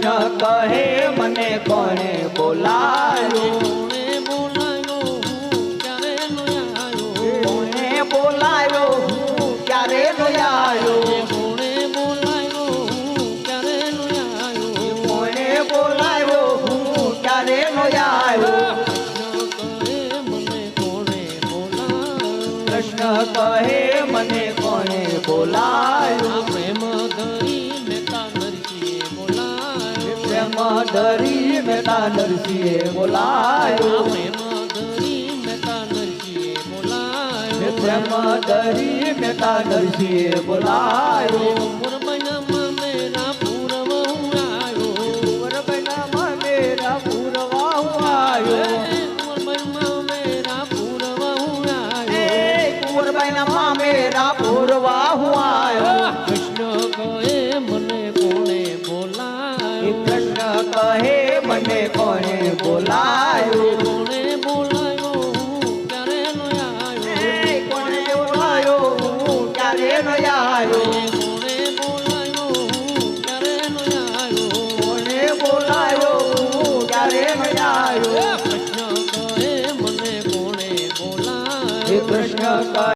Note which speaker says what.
Speaker 1: કૃષ્ણ કહે મને કોણે બોલાયો, કોણે બોલાયો હું ક્યારે નો આવ્યો, કોણે બોલાયો હું ક્યારે નો આવ્યો, કૃષ્ણ કહે મને કોણે બોલાયો, પ્રેમ ધરી મેતા નરસિંહે બોલાયો, પ્રેમ ધરી મેતા નરસિંહે બોલાયો, મેરા પૂરવા આવ્યો, મેરા પૂરવા હું આવ્યો,
Speaker 2: કૃષ્ણ કહે મને કોણે બોલાયો,
Speaker 1: કૃષ્ણ કહે મને કોણે બોલાયો,
Speaker 2: કોણે બોલાયો ક્યારે નો આવ્યો,
Speaker 1: કોણે બોલાયો હું ક્યારે નો આવ્યો,
Speaker 2: કોણે બોલાયો ક્યારે નો આવ્યો,
Speaker 1: કોણે બોલાયો હું ક્યારે નો આવ્યો,
Speaker 2: કૃષ્ણ કહે મને કોણે બોલાયો,
Speaker 1: કૃષ્ણ કહે